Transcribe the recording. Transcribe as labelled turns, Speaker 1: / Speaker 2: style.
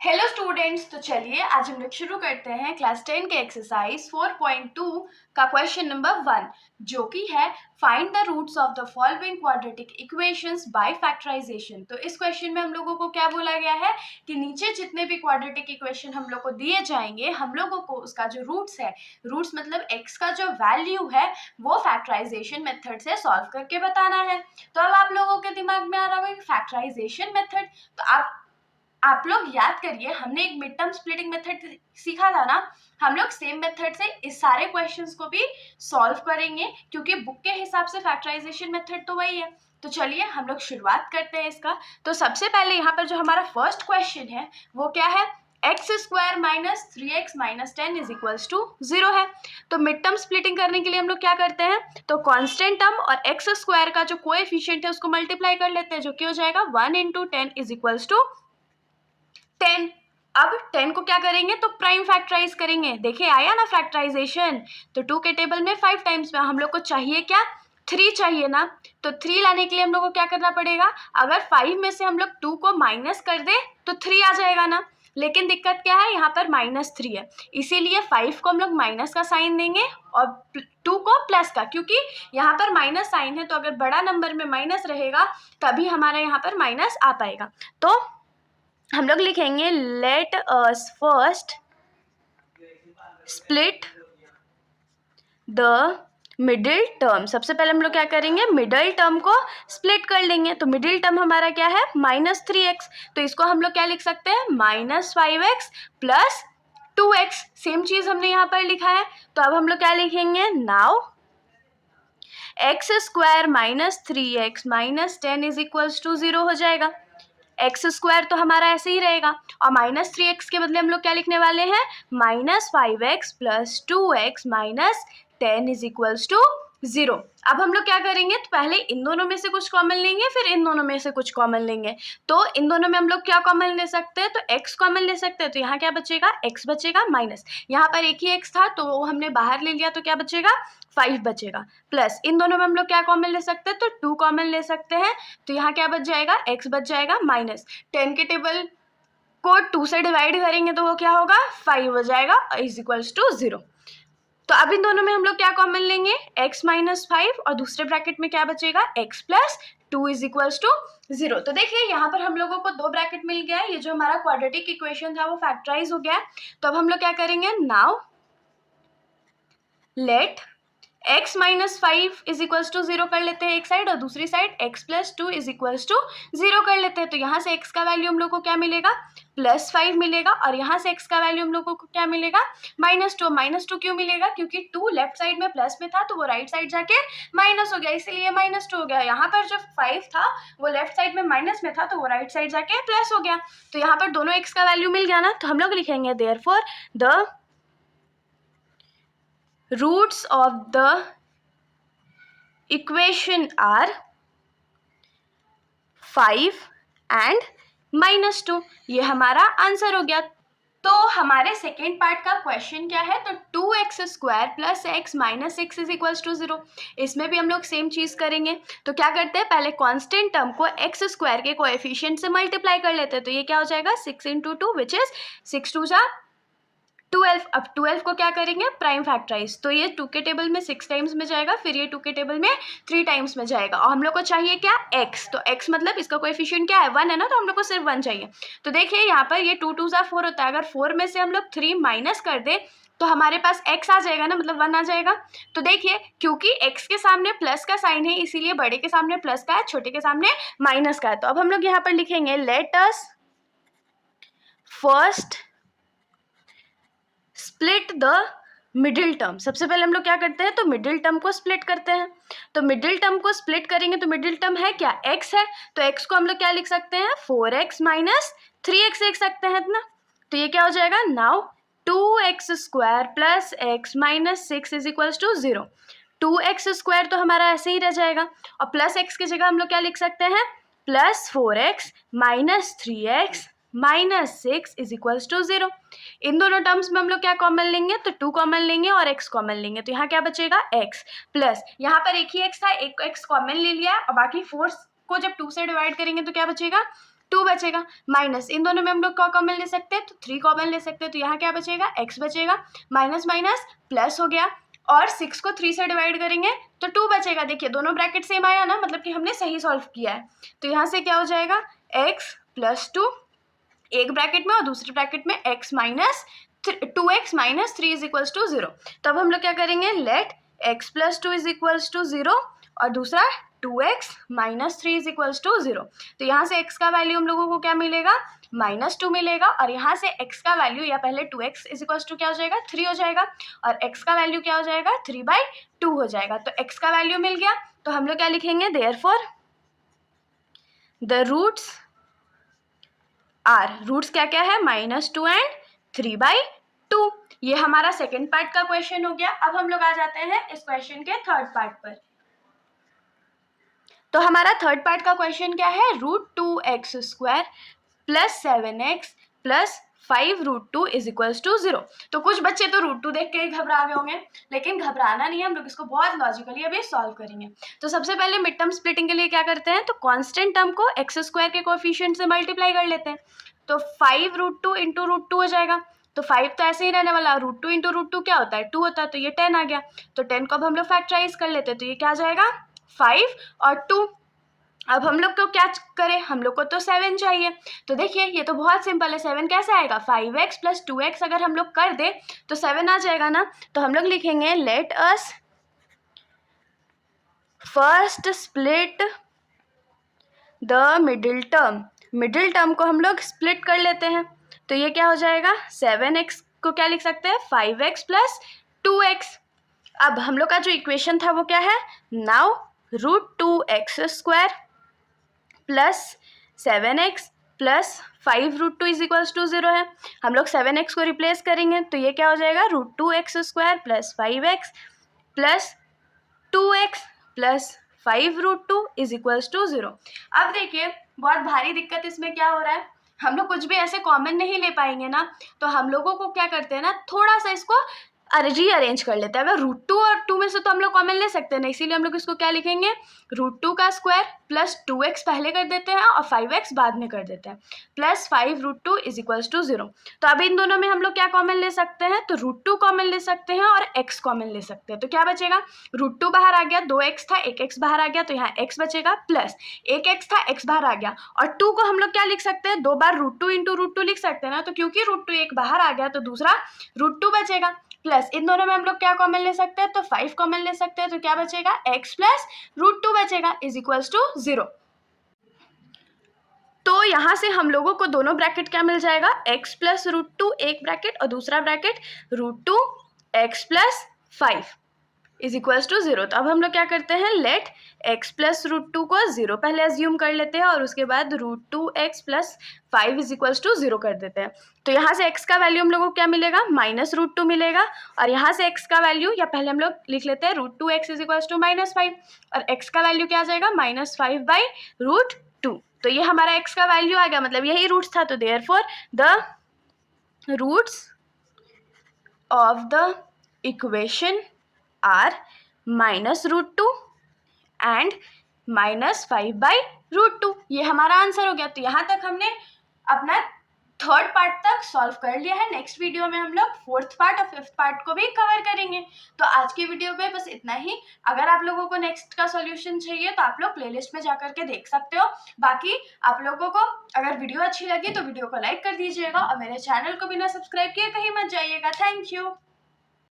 Speaker 1: Hello students, तो चलिए आज हम लोग शुरू करते हैं क्लास 10 के एक्सरसाइज 4.2 का क्वेश्चन नंबर 1, जो कि है find the roots of the following quadratic equations by factorisation. तो इस क्वेश्चन में हम लोगों को क्या बोला गया है कि नीचे जितने भी क्वाड्रेटिक इक्वेशन हम लोग को दिए जाएंगे, हम लोगों को उसका जो रूट्स है, रूट्स मतलब एक्स का जो वैल्यू है वो फैक्टराइजेशन मेथड से सॉल्व करके बताना है। तो अब आप लोगों के दिमाग में आ रहा होगा फैक्टराइजेशन मेथड, तो आप लोग याद करिए, हमने एक मिड टर्म स्प्लिटिंग मेथड सीखा था ना। हम लोग सेम मेथड से इस सारे क्वेश्चंस को भी सॉल्व करेंगे, क्योंकि बुक के हिसाब से फैक्टराइजेशन मेथड तो वही है। तो चलिए हम लोग शुरुआत करते हैं इसका। तो सबसे पहले यहाँ पर जो हमारा फर्स्ट क्वेश्चन है वो क्या है, X square minus 3x minus 10 is equals to 0 है। तो मिड टर्म स्प्लिटिंग करने के लिए हम लोग क्या करते हैं, तो कांस्टेंट टर्म और एक्स स्क्वायर का जो कोएफिशिएंट है उसको मल्टीप्लाई कर लेते हैं, जो कि हो जाएगा 1 इंटू 10 इज इक्वल्स टू 10। अब 10 को क्या करेंगे, तो प्राइम फैक्टराइज करेंगे। देखिए आया ना फैक्टराइजेशन, तो 2 के टेबल में 5 टाइम्स में हम लोग को चाहिए क्या, 3 चाहिए ना। तो 3 लाने के लिए हम लोग को क्या करना पड़ेगा, अगर 5 में से हम लोग 2 को माइनस कर दे तो 3 आ जाएगा ना। लेकिन दिक्कत क्या है, यहाँ पर -3 है, इसीलिए 5 को हम लोग माइनस का साइन देंगे और 2 को प्लस का, क्योंकि यहाँ पर माइनस साइन है, तो अगर बड़ा नंबर में माइनस रहेगा तभी हमारा यहाँ पर माइनस आ पाएगा। तो हम लोग लिखेंगे let us first split the middle term. सबसे पहले हम लोग क्या करेंगे, मिडिल टर्म को स्प्लिट कर लेंगे। तो मिडिल टर्म हमारा क्या है, -3x, तो इसको हम लोग क्या लिख सकते हैं, -5x प्लस 2x। सेम चीज हमने यहाँ पर लिखा है, तो अब हम लोग क्या लिखेंगे, now X square minus 3x minus 10 is equals to 0 हो जाएगा। एक्स स्क्वायर तो हमारा ऐसे ही रहेगा, और -3x के बदले हम लोग क्या लिखने वाले हैं, -5x plus 2x minus 10 is equals to 0। अब हम लोग क्या करेंगे, तो पहले इन दोनों में से कुछ कॉमन लेंगे, फिर इन दोनों में से कुछ कॉमन लेंगे। तो इन दोनों में हम लोग क्या कॉमन ले सकते हैं, तो x कॉमन ले सकते हैं। तो यहाँ क्या बचेगा, x बचेगा माइनस, यहाँ पर एक ही x था तो वो हमने बाहर ले लिया, तो क्या बचेगा, 5 बचेगा। प्लस इन दोनों में हम लोग क्या कॉमन ले सकते हैं, तो 2 कॉमन ले सकते हैं। तो यहाँ क्या बच जाएगा, x बच जाएगा माइनस 10 के टेबल को 2 से डिवाइड करेंगे तो वो क्या होगा, 5 हो जाएगा इज इक्वल्स टू 0। तो अब इन दोनों में हम लोग क्या कॉमन लेंगे, x माइनस 5, और दूसरे ब्रैकेट में क्या बचेगा, x plus 2 is equals to 0। तो देखिए यहाँ पर हम लोगों को 2 ब्रैकेट मिल गया है, ये जो हमारा क्वाड्रेटिक इक्वेशन था वो फैक्टराइज हो गया है। तो अब हम लोग क्या करेंगे, now let x minus 5 is equals to 0 कर लेते हैं एक साइड, और दूसरी side x plus 2 is equals to 0 कर लेते हैं। तो यहाँ से x का वैल्यू हम लोग को क्या मिलेगा, +5 मिलेगा, और यहाँ से x का वैल्यू हम लोगों को क्या मिलेगा, -2। -2 क्यों मिलेगा, क्योंकि 2 लेफ्ट साइड में प्लस में था तो वो राइट साइड जाके माइनस हो गया, इसीलिए -2 हो गया। यहाँ पर जो 5 था वो लेफ्ट साइड में माइनस में था तो वो राइट साइड जाके प्लस हो गया। तो यहाँ पर दोनों x का वैल्यू मिल गया ना, तो हम लोग लिखेंगे therefore the roots of the equation are 5 and -2। ये हमारा आंसर हो गया। तो हमारे सेकेंड पार्ट का क्वेश्चन क्या है, तो 2x square plus x minus 6 is equals to 0। इसमें भी हम लोग सेम चीज़ करेंगे। तो क्या करते हैं, पहले कांस्टेंट टर्म को x स्क्वायर के कोएफिशिएंट से मल्टीप्लाई कर लेते हैं। तो ये क्या हो जाएगा, 6 इंटू 2 विच इज 6 2 जा 12। अब 12 को क्या करेंगे, प्राइम फैक्टराइज। तो ये 2 के टेबल में 6 टाइम्स में जाएगा, फिर ये 2 के टेबल में 3 टाइम्स में जाएगा, और हम लोग को चाहिए क्या, x। तो x मतलब इसका कोएफिशिएंट क्या है, 1 है ना, तो हम लोग को सिर्फ 1 चाहिए। तो देखिए यहाँ पर ये 2 2 जा 4 होता है, अगर 4 में से हम लोग 3 माइनस कर दे तो हमारे पास x आ जाएगा ना, मतलब 1 आ जाएगा। तो देखिए क्योंकि x के सामने प्लस का साइन है, इसीलिए बड़े के सामने प्लस का है, छोटे के सामने माइनस का है। तो अब हम लोग यहाँ पर लिखेंगे let us first split the middle term. सबसे पहले हम लोग क्या करते हैं, तो मिडिल टर्म को स्प्लिट करते हैं। तो मिडिल टर्म को स्प्लिट करेंगे तो मिडिल टर्म है क्या, x है, तो x को हम लोग क्या लिख सकते हैं, 4x माइनस 3x लिख सकते हैं ना। तो ये क्या हो जाएगा, now 2x square plus x minus 6 is equals to 0। 2x square तो हमारा ऐसे ही रह जाएगा, और प्लस x की जगह हम लोग क्या लिख सकते हैं, +4x minus 3x minus 6 is equals to 0। इन दोनों टर्म्स में हम लोग क्या कॉमन लेंगे, तो 2 कॉमन लेंगे और x कॉमन लेंगे। तो यहाँ क्या बचेगा, x प्लस यहाँ पर एक ही x था, एक x कॉमन ले लिया, और बाकी 4 को जब 2 से डिवाइड करेंगे तो क्या बचेगा, 2 बचेगा, माइनस इन दोनों में हम लोग क्या कॉमन ले सकते हैं, तो 3 कॉमन ले सकते हैं, तो यहाँ क्या बचेगा, x बचेगा, माइनस माइनस प्लस हो गया, और 6 को 3 से डिवाइड करेंगे तो 2 बचेगा। देखिए दोनों ब्रैकेट सेम आया ना, मतलब कि हमने सही सॉल्व किया है। तो यहाँ से क्या हो जाएगा, x प्लस 2 एक ब्रैकेट में और दूसरे ब्रैकेट में x minus 2x minus 3 is equals to 0। तो अब हम लोग क्या करेंगे, let x plus 2 is equals to 0 और दूसरा 2x minus 3 is equals to 0। तो यहाँ से x का वैल्यू हम लोगों को क्या मिलेगा, -2 मिलेगा, और यहाँ से x का वैल्यू या पहले 2x इज इक्वल्स टू क्या हो जाएगा, 3 हो जाएगा, और x का वैल्यू क्या हो जाएगा, 3/2 हो जाएगा। तो x का वैल्यू मिल गया, तो हम लोग क्या लिखेंगे, therefore the roots are, roots क्या क्या है, -2 एंड 3/2। ये हमारा सेकेंड पार्ट का क्वेश्चन हो गया। अब हम लोग आ जाते हैं इस क्वेश्चन के थर्ड पार्ट पर। तो हमारा थर्ड पार्ट का क्वेश्चन क्या है, √2x² plus 7x plus 5√2 is equals to 0। तो कुछ बच्चे तो √2 देख के ही घबरा गए होंगे, लेकिन घबराना नहीं है, हम लोग इसको बहुत लॉजिकली अभी सॉल्व करेंगे। तो सबसे पहले मिड टर्म स्प्लिटिंग के लिए क्या करते हैं, तो कांस्टेंट टर्म को x² के कोएफिशिएंट से मल्टीप्लाई कर लेते हैं। तो 5√2 इंटू √2 हो जाएगा, तो 5 तो ऐसे ही रहने वाला, √2 इंटू √2 क्या होता है, 2 होता है, तो ये 10 आ गया। तो 10 को अब हम लोग फैक्टराइज कर लेते हैं, तो ये क्या आ जाएगा, 5 और 2। अब हम लोग को क्या करें, हम लोग को तो 7 चाहिए। तो देखिए ये तो बहुत सिंपल है, 7 कैसे आएगा, 5x प्लस 2x अगर हम लोग कर दे तो 7 आ जाएगा ना। तो हम लोग लिखेंगे let us first split the middle term, middle term को हम लोग स्प्लिट कर लेते हैं। तो ये क्या हो जाएगा, 7x को क्या लिख सकते हैं, 5x प्लस 2x। अब हम लोग का जो इक्वेशन था वो क्या है, now √2x² plus 7x plus 5√2 is equals to 0 है। हम लोग 7x को रिप्लेस करेंगे तो ये क्या हो जाएगा, √2x² plus 5x plus 2x plus 5√2 is equals to 0। अब देखिए बहुत भारी दिक्कत इसमें क्या हो रहा है, हम लोग कुछ भी ऐसे कॉमन नहीं ले पाएंगे ना, तो हम लोगों को क्या करते हैं ना, थोड़ा सा इसको रीअरेंज कर लेते हैं। अगर √2 और 2 में से तो हम लोग कॉमन ले सकते हैं ना, इसीलिए हम लोग इसको क्या लिखेंगे, √2 का स्क्वायर प्लस 2x पहले कर देते हैं और 5x बाद में कर देते हैं, प्लस 5√2 इज इक्वल्स टू 0। तो अब इन दोनों में हम लोग क्या कॉमन ले सकते हैं, तो √2 कॉमन ले सकते हैं और x कॉमन ले सकते हैं। तो क्या बचेगा, √2 बाहर आ गया, 2x था, 1x बाहर आ गया, तो यहाँ x बचेगा, प्लस 1x था, x बाहर आ गया, और 2 को हम लोग क्या लिख सकते हैं, 2 बार √2 इंटू √2 लिख सकते हैं ना। तो क्योंकि √2 एक बाहर आ गया तो दूसरा √2 बचेगा, प्लस इन दोनों में हम लोग क्या कॉमन ले सकते हैं, तो 5 कॉमन ले सकते हैं, तो क्या बचेगा, x प्लस √2 बचेगा इज इक्वल्स टू 0। तो यहाँ से हम लोगों को दोनों ब्रैकेट क्या मिल जाएगा, x प्लस √2 एक ब्रैकेट और दूसरा bracket √2x plus 5 is equals to 0। तो अब हम लोग क्या करते हैं, लेट x प्लस √2 को 0 पहले एज्यूम कर लेते हैं और उसके बाद √2x plus 5 is equals to 0 कर देते हैं। तो यहाँ से x का वैल्यू हम लोगों को क्या मिलेगा, -√2 मिलेगा, और यहाँ से x का वैल्यू या पहले हम लोग लिख लेते हैं √2x इज इक्वल्स टू -5, और x का वैल्यू क्या आ जाएगा, -5/√2। तो ये हमारा x का वैल्यू आ गया, मतलब यही रूट्स था। तो therefore the roots of the equation are -√2 and -5/√2। ये हमारा आंसर हो गया। तो यहाँ तक हमने अपना थर्ड पार्ट तक सॉल्व कर लिया है। नेक्स्ट वीडियो में हम लोग फोर्थ पार्ट और फिफ्थ पार्ट को भी कवर करेंगे। तो आज की वीडियो में बस इतना ही। अगर आप लोगों को नेक्स्ट का सॉल्यूशन चाहिए तो आप लोग प्लेलिस्ट में जाकर के देख सकते हो। बाकी आप लोगों को अगर वीडियो अच्छी लगी तो वीडियो को लाइक कर दीजिएगा और मेरे चैनल को बिना सब्सक्राइब किए कहीं मत जाइएगा। Thank you.